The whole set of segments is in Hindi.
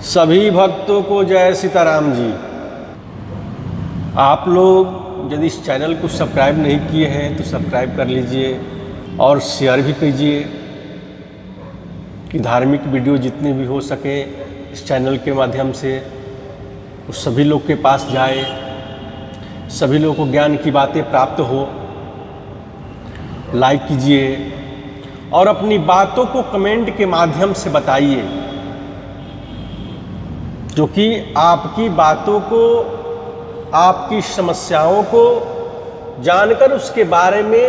सभी भक्तों को जय सीताराम जी। आप लोग यदि इस चैनल को सब्सक्राइब नहीं किए हैं तो सब्सक्राइब कर लीजिए और शेयर भी कीजिए कि धार्मिक वीडियो जितने भी हो सके इस चैनल के माध्यम से उस सभी लोग के पास जाए, सभी लोगों को ज्ञान की बातें प्राप्त हो। लाइक कीजिए और अपनी बातों को कमेंट के माध्यम से बताइए, जो कि आपकी बातों को, आपकी समस्याओं को जानकर उसके बारे में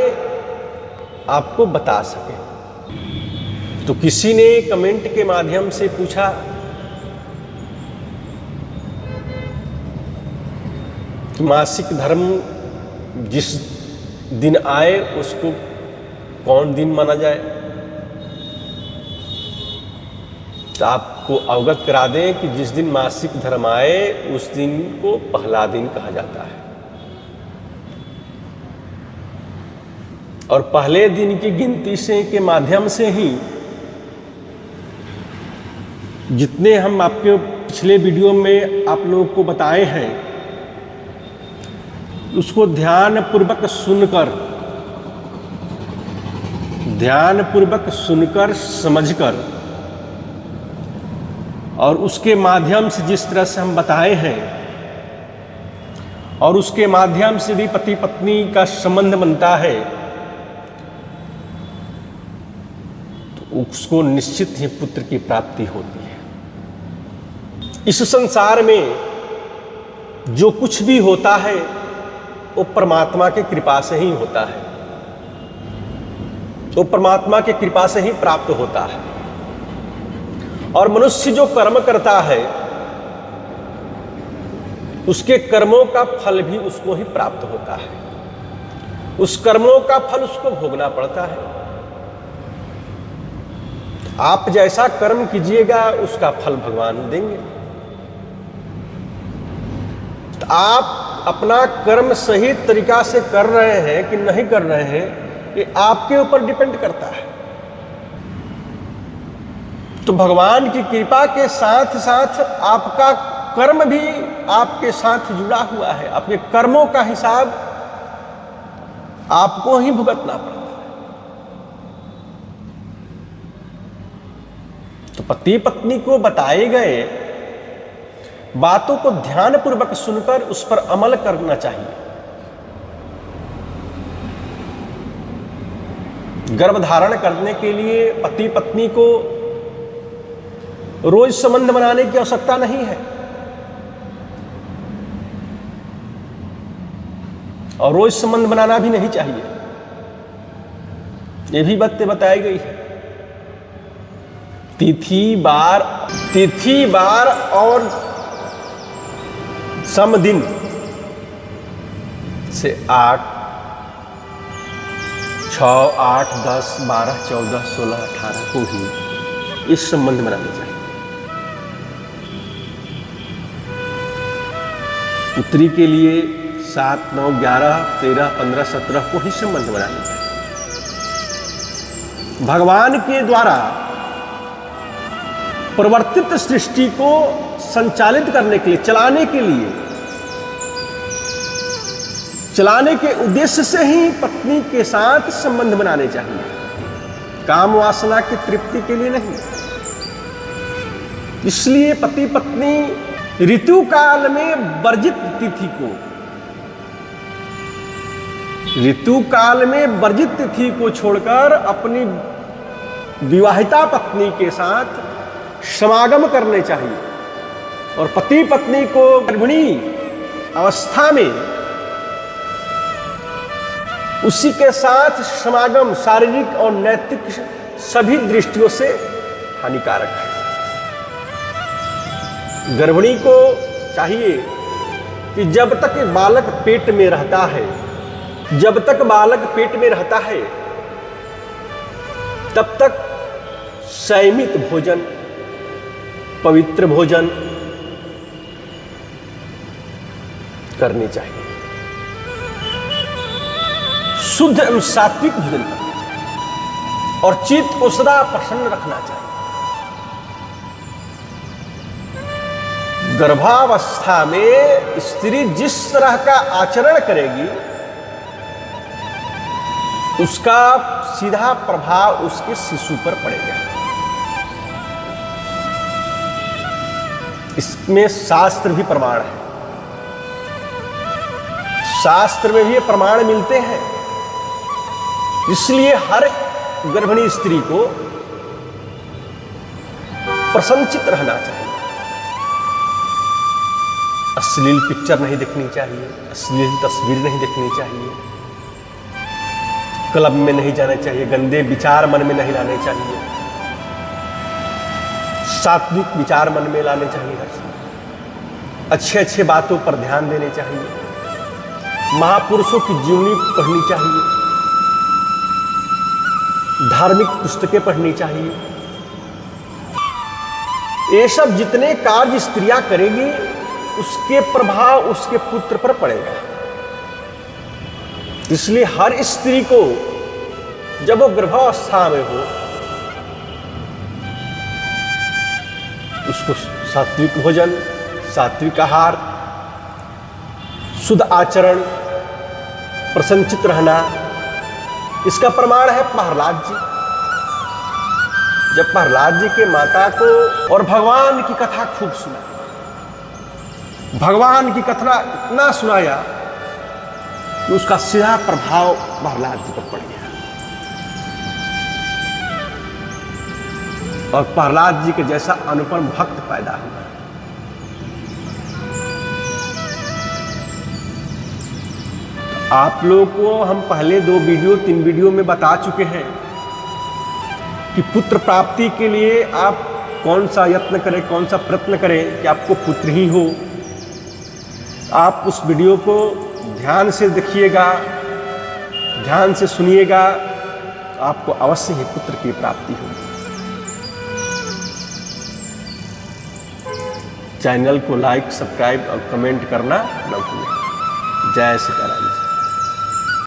आपको बता सके। तो किसी ने कमेंट के माध्यम से पूछा कि मासिक धर्म जिस दिन आए उसको कौन दिन माना जाए। तो आपको अवगत करा दें कि जिस दिन मासिक धर्म आए उस दिन को पहला दिन कहा जाता है और पहले दिन की गिनती से के माध्यम से ही जितने हम आपके पिछले वीडियो में आप लोगों को बताए हैं उसको ध्यान पूर्वक सुनकर समझकर और उसके माध्यम से जिस तरह से हम बताए हैं और उसके माध्यम से भी पति पत्नी का संबंध बनता है तो उसको निश्चित ही पुत्र की प्राप्ति होती है। इस संसार में जो कुछ भी होता है वो परमात्मा की कृपा से ही होता है, तो परमात्मा की कृपा से ही प्राप्त होता है। और मनुष्य जो कर्म करता है उसके कर्मों का फल भी उसको ही प्राप्त होता है, उस कर्मों का फल उसको भोगना पड़ता है। आप जैसा कर्म कीजिएगा उसका फल भगवान देंगे। तो आप अपना कर्म सही तरीका से कर रहे हैं कि नहीं कर रहे हैं ये आपके ऊपर डिपेंड करता है। तो भगवान की कृपा के साथ साथ आपका कर्म भी आपके साथ जुड़ा हुआ है। आपके कर्मों का हिसाब आपको ही भुगतना पड़ता है। तो पति पत्नी को बताए गए बातों को ध्यानपूर्वक सुनकर उस पर अमल करना चाहिए। गर्भ धारण करने के लिए पति पत्नी को रोज संबंध बनाने की आवश्यकता नहीं है और रोज संबंध बनाना भी नहीं चाहिए। ये भी बातें बताई गई है। तिथि बार और समदिन से 8, 6, 8, 10, 12, 14, 16, 18 को ही इस संबंध बनाने चाहिए। पुत्री के लिए 7, 9, 11, 13, 15, 17 को ही संबंध बनाने चाहिए। भगवान के द्वारा प्रवर्तित सृष्टि को संचालित करने के लिए, चलाने के उद्देश्य से ही पत्नी के साथ संबंध बनाने चाहिए, काम वासना की तृप्ति के लिए नहीं। इसलिए पति पत्नी ऋतु काल में वर्जित तिथि को छोड़कर अपनी विवाहिता पत्नी के साथ समागम करने चाहिए। और पति पत्नी को गर्भिणी अवस्था में उसी के साथ समागम शारीरिक और नैतिक सभी दृष्टियों से हानिकारक है। गर्भिणी को चाहिए कि जब तक बालक पेट में रहता है तब तक संयमित भोजन, पवित्र भोजन करनी चाहिए, शुद्ध एवं सात्विक भोजन करना चाहिए और चित्त को सदा प्रसन्न रखना चाहिए। गर्भावस्था में स्त्री जिस तरह का आचरण करेगी उसका सीधा प्रभाव उसके शिशु पर पड़ेगा। इसमें शास्त्र भी प्रमाण है, शास्त्र में भी ये प्रमाण मिलते हैं। इसलिए हर गर्भिणी स्त्री को प्रसन्नचित रहना चाहिए। अश्लील पिक्चर नहीं देखनी चाहिए, अश्लील तस्वीर नहीं देखनी चाहिए, क्लब में नहीं जाना चाहिए, गंदे विचार मन में नहीं लाने चाहिए, सात्विक विचार मन में लाने चाहिए, हर समय अच्छे अच्छे बातों पर ध्यान देने चाहिए, महापुरुषों की जीवनी पढ़नी चाहिए, धार्मिक पुस्तकें पढ़नी चाहिए। ये सब जितने कार्य स्त्रियां करेगी उसके प्रभाव उसके पुत्र पर पड़ेगा। इसलिए हर स्त्री को जब वो गर्भावस्था में हो उसको सात्विक भोजन, सात्विक आहार, शुद्ध आचरण, प्रसन्नचित रहना, इसका प्रमाण है प्रहलाद जी। जब प्रहलाद जी के माता को और भगवान की कथा खूब सुना, भगवान की कथा इतना सुनाया कि उसका सीधा प्रभाव प्रहलाद जी पर पड़ गया और प्रहलाद जी के जैसा अनुपम भक्त पैदा हुआ। तो आप लोगों को हम पहले 3 वीडियो में बता चुके हैं कि पुत्र प्राप्ति के लिए आप कौन सा यत्न करें, कौन सा प्रयत्न करें कि आपको पुत्र ही हो। आप उस वीडियो को ध्यान से देखिएगा, ध्यान से सुनिएगा, तो आपको अवश्य ही पुत्र की प्राप्ति होगी। चैनल को लाइक, सब्सक्राइब और कमेंट करना न भूलें। जय सीताराम।